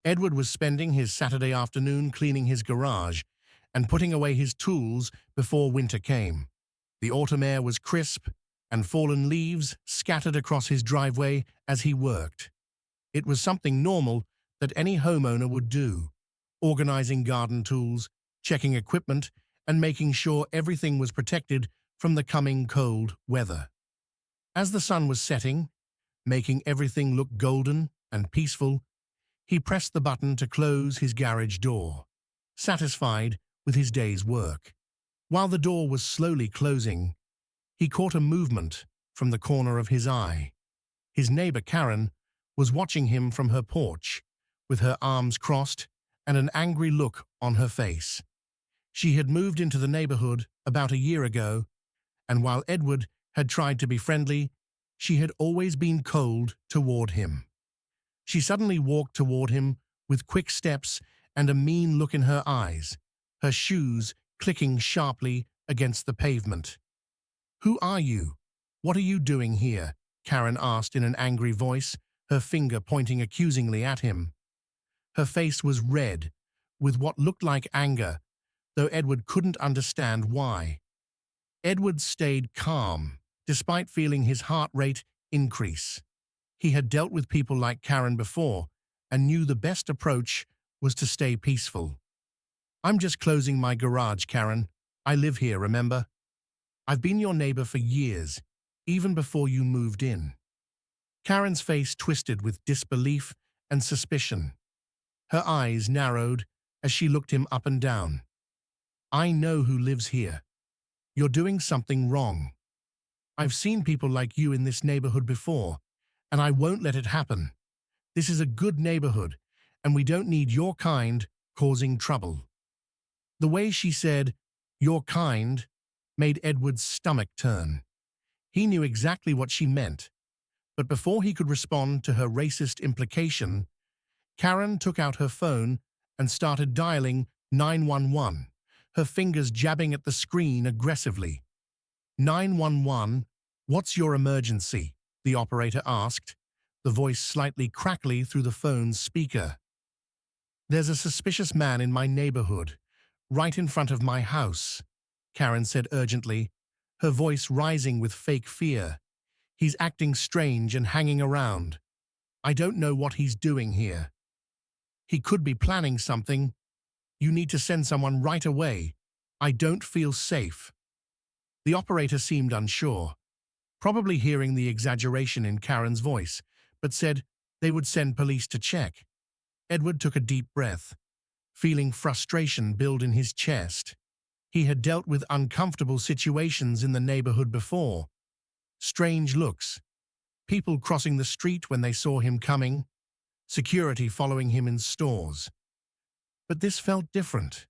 Edward was spending his Saturday afternoon cleaning his garage and putting away his tools before winter came. The autumn air was crisp, and fallen leaves scattered across his driveway as he worked. It was something normal that any homeowner would do, organizing garden tools, checking equipment, and making sure everything was protected from the coming cold weather. As the sun was setting, making everything look golden and peaceful, he pressed the button to close his garage door, satisfied with his day's work. While the door was slowly closing, he caught a movement from the corner of his eye. His neighbor Karen was watching him from her porch, with her arms crossed and an angry look on her face. She had moved into the neighborhood about a year ago, and while Edward had tried to be friendly, she had always been cold toward him. She suddenly walked toward him with quick steps and a mean look in her eyes, her shoes clicking sharply against the pavement. "Who are you? What are you doing here?" Karen asked in an angry voice, her finger pointing accusingly at him. Her face was red, with what looked like anger, though Edward couldn't understand why. Edward stayed calm, despite feeling his heart rate increase. He had dealt with people like Karen before and knew the best approach was to stay peaceful. "I'm just closing my garage, Karen. I live here, remember? I've been your neighbor for years, even before you moved in." Karen's face twisted with disbelief and suspicion. Her eyes narrowed as she looked him up and down. "I know who lives here. You're doing something wrong. I've seen people like you in this neighborhood before, and I won't let it happen. This is a good neighborhood, and we don't need your kind causing trouble." The way she said, "your kind," made Edward's stomach turn. He knew exactly what she meant, but before he could respond to her racist implication, Karen took out her phone and started dialing 911, her fingers jabbing at the screen aggressively. "911, what's your emergency?" the operator asked, the voice slightly crackly through the phone's speaker. "There's a suspicious man in my neighborhood, right in front of my house," Karen said urgently, her voice rising with fake fear. "He's acting strange and hanging around. I don't know what he's doing here. He could be planning something. You need to send someone right away. I don't feel safe." The operator seemed unsure, probably hearing the exaggeration in Karen's voice, but said they would send police to check. Edward took a deep breath, feeling frustration build in his chest. He had dealt with uncomfortable situations in the neighborhood before. Strange looks, people crossing the street when they saw him coming, security following him in stores. But this felt different.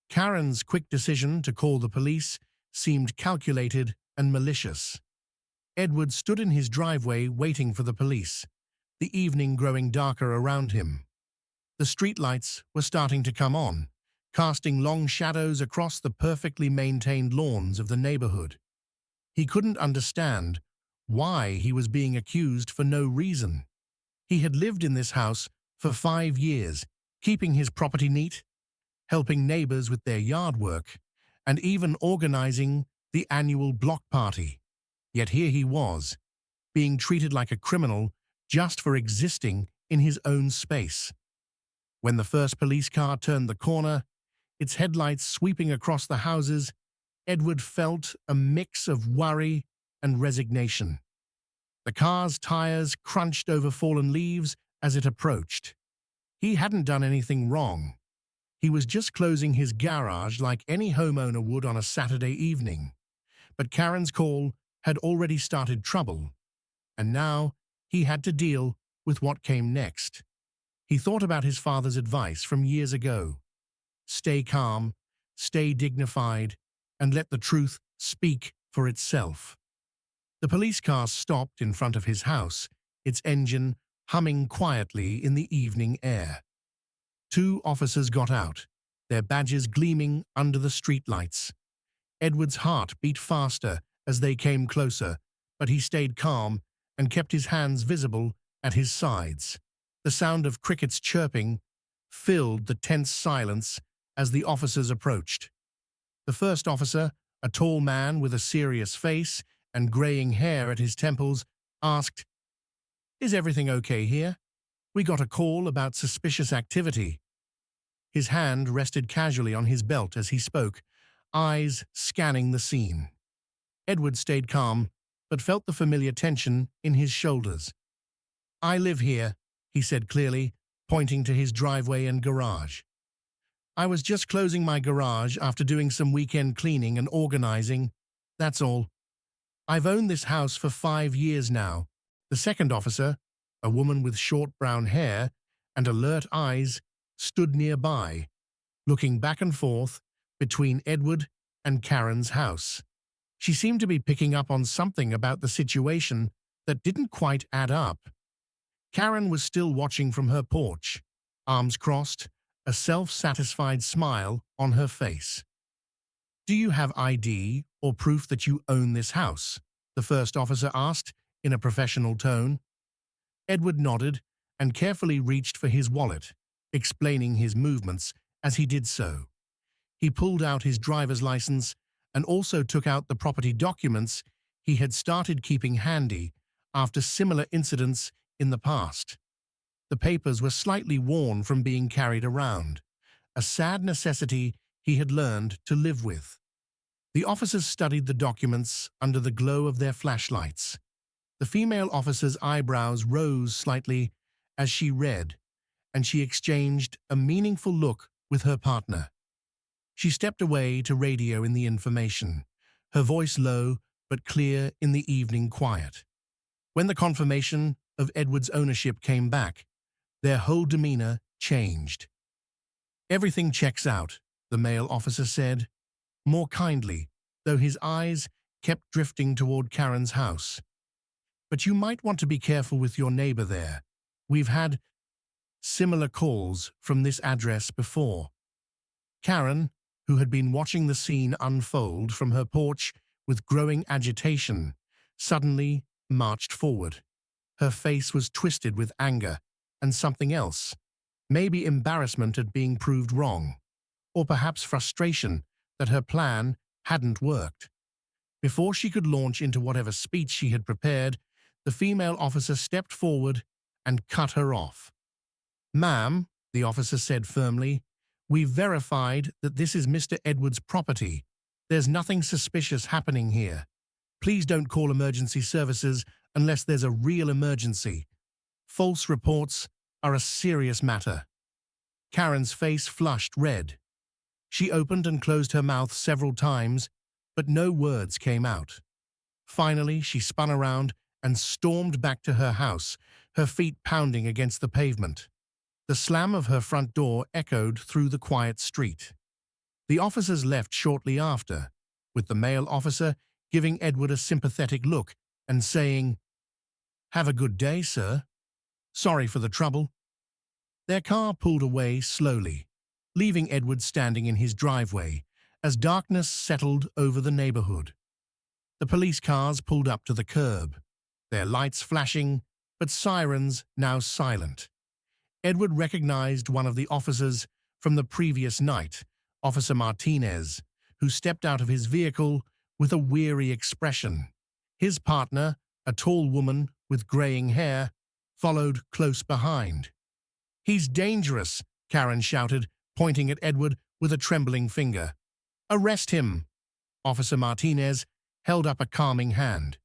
Karen's quick decision to call the police seemed calculated and malicious. Edward stood in his driveway waiting for the police, the evening growing darker around him. The streetlights were starting to come on, casting long shadows across the perfectly maintained lawns of the neighborhood. He couldn't understand why he was being accused for no reason. He had lived in this house for 5 years, keeping his property neat, helping neighbors with their yard work, and even organizing the annual block party. Yet here he was, being treated like a criminal just for existing in his own space. When the first police car turned the corner, its headlights sweeping across the houses, Edward felt a mix of worry and resignation. The car's tires crunched over fallen leaves as it approached. He hadn't done anything wrong. He was just closing his garage like any homeowner would on a Saturday evening. But Karen's call had already started trouble, and now he had to deal with what came next. He thought about his father's advice from years ago. Stay calm, stay dignified, and let the truth speak for itself. The police car stopped in front of his house, its engine humming quietly in the evening air. 2 officers got out, their badges gleaming under the streetlights. Edward's heart beat faster as they came closer, but he stayed calm and kept his hands visible at his sides. The sound of crickets chirping filled the tense silence as the officers approached. The first officer, a tall man with a serious face and graying hair at his temples, asked, "Is everything okay here? We got a call about suspicious activity." His hand rested casually on his belt as he spoke, eyes scanning the scene. Edward stayed calm, but felt the familiar tension in his shoulders. "I live here," he said clearly, pointing to his driveway and garage. "I was just closing my garage after doing some weekend cleaning and organizing. That's all. I've owned this house for 5 years now." The second officer, a woman with short brown hair and alert eyes, stood nearby, looking back and forth between Edward and Karen's house. She seemed to be picking up on something about the situation that didn't quite add up. Karen was still watching from her porch, arms crossed, a self-satisfied smile on her face. "Do you have ID or proof that you own this house?" the first officer asked in a professional tone. Edward nodded and carefully reached for his wallet, explaining his movements as he did so. He pulled out his driver's license and also took out the property documents he had started keeping handy after similar incidents in the past. The papers were slightly worn from being carried around, a sad necessity he had learned to live with. The officers studied the documents under the glow of their flashlights. The female officer's eyebrows rose slightly as she read, and she exchanged a meaningful look with her partner. She stepped away to radio in the information, her voice low but clear in the evening quiet. When the confirmation of Edward's ownership came back, their whole demeanor changed. "Everything checks out," the male officer said, more kindly, though his eyes kept drifting toward Karen's house. "But you might want to be careful with your neighbor there. We've had similar calls from this address before." Karen, who had been watching the scene unfold from her porch with growing agitation, suddenly marched forward. Her face was twisted with anger and something else, maybe embarrassment at being proved wrong, or perhaps frustration that her plan hadn't worked. Before she could launch into whatever speech she had prepared, the female officer stepped forward and cut her off. "Ma'am," the officer said firmly, "we've verified that this is Mr. Edwards' property. There's nothing suspicious happening here. Please don't call emergency services unless there's a real emergency. False reports are a serious matter." Karen's face flushed red. She opened and closed her mouth several times, but no words came out. Finally, she spun around and stormed back to her house, her feet pounding against the pavement. The slam of her front door echoed through the quiet street. The officers left shortly after, with the male officer giving Edward a sympathetic look and saying, "Have a good day, sir. Sorry for the trouble." Their car pulled away slowly, leaving Edward standing in his driveway as darkness settled over the neighborhood. The police cars pulled up to the curb, their lights flashing, but sirens now silent. Edward recognized one of the officers from the previous night, Officer Martinez, who stepped out of his vehicle with a weary expression. His partner, a tall woman with graying hair, followed close behind. "He's dangerous," Karen shouted, pointing at Edward with a trembling finger. "Arrest him!" Officer Martinez held up a calming hand.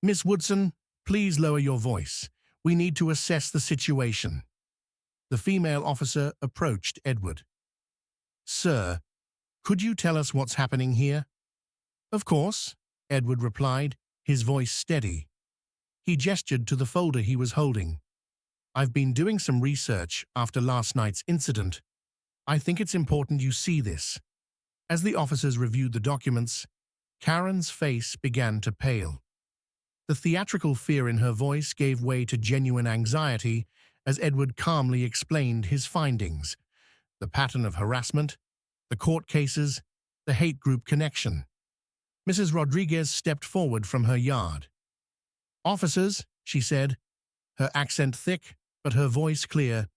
"Miss Woodson, please lower your voice. We need to assess the situation." The female officer approached Edward. "Sir, could you tell us what's happening here?" "Of course," Edward replied, his voice steady. He gestured to the folder he was holding. "I've been doing some research after last night's incident. I think it's important you see this." As the officers reviewed the documents, Karen's face began to pale. The theatrical fear in her voice gave way to genuine anxiety as Edward calmly explained his findings: the pattern of harassment, the court cases, the hate group connection. Mrs. Rodriguez stepped forward from her yard. "Officers," she said, her accent thick but her voice clear.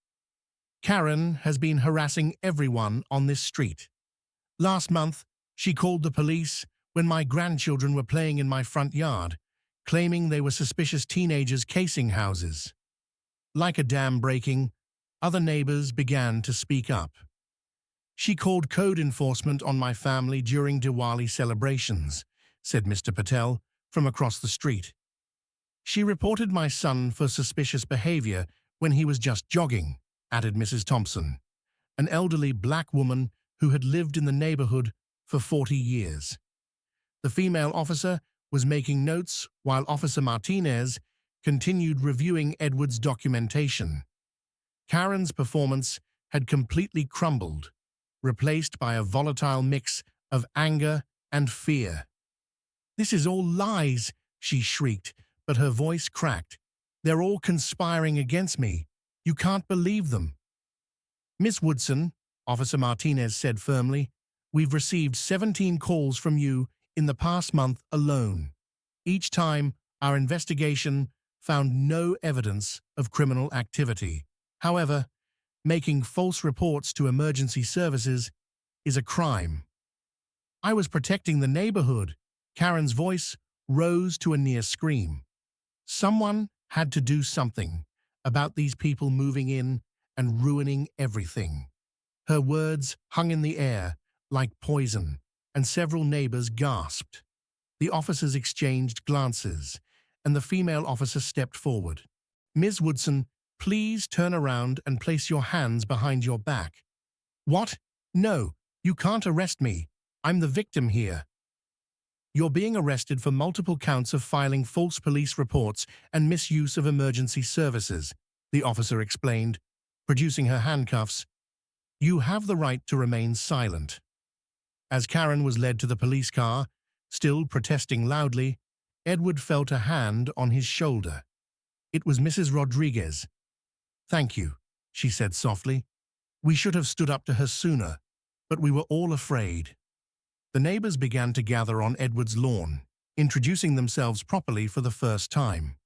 Karen has been harassing everyone on this street. Last month, she called the police when my grandchildren were playing in my front yard, claiming they were suspicious teenagers casing houses. Like a dam breaking, other neighbors began to speak up. She called code enforcement on my family during Diwali celebrations, said Mr. Patel from across the street. She reported my son for suspicious behavior when he was just jogging, added Mrs. Thompson, an elderly black woman who had lived in the neighborhood for 40 years. The female officer was making notes while Officer Martinez continued reviewing Edward's documentation. Karen's performance had completely crumbled, replaced by a volatile mix of anger and fear. "This is all lies," she shrieked, but her voice cracked. "They're all conspiring against me. You can't believe them." "Miss Woodson," Officer Martinez said firmly, "we've received 17 calls from you in the past month alone. Each time, our investigation found no evidence of criminal activity. However, making false reports to emergency services is a crime." "I was protecting the neighborhood." Karen's voice rose to a near scream. "Someone had to do something about these people moving in and ruining everything." Her words hung in the air like poison, and several neighbors gasped. The officers exchanged glances, and the female officer stepped forward. "Ms. Woodson, please turn around and place your hands behind your back." "What? No, you can't arrest me. I'm the victim here." "You're being arrested for multiple counts of filing false police reports and misuse of emergency services," the officer explained, producing her handcuffs. "You have the right to remain silent." As Karen was led to the police car, still protesting loudly, Edward felt a hand on his shoulder. It was Mrs. Rodriguez. "Thank you," she said softly. "We should have stood up to her sooner, but we were all afraid." The neighbors began to gather on Edward's lawn, introducing themselves properly for the first time.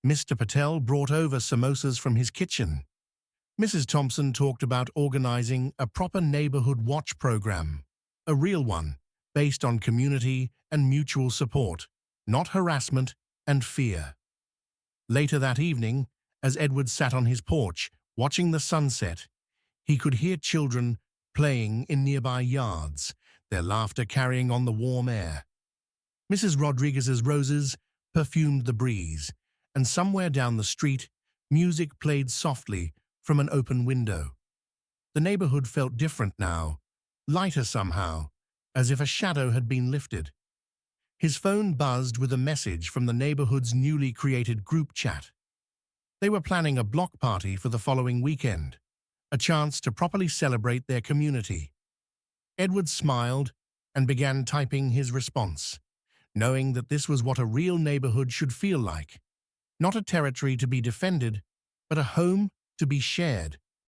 Mr. Patel brought over samosas from his kitchen. Mrs. Thompson talked about organizing a proper neighborhood watch program, a real one, based on community and mutual support, not harassment and fear. Later that evening, as Edward sat on his porch, watching the sunset, he could hear children playing in nearby yards, their laughter carrying on the warm air. Mrs. Rodriguez's roses perfumed the breeze, and somewhere down the street, music played softly from an open window. The neighborhood felt different now, lighter somehow, as if a shadow had been lifted. His phone buzzed with a message from the neighborhood's newly created group chat. They were planning a block party for the following weekend, a chance to properly celebrate their community. Edward smiled and began typing his response, knowing that this was what a real neighborhood should feel like. Not a territory to be defended, but a home to be shared.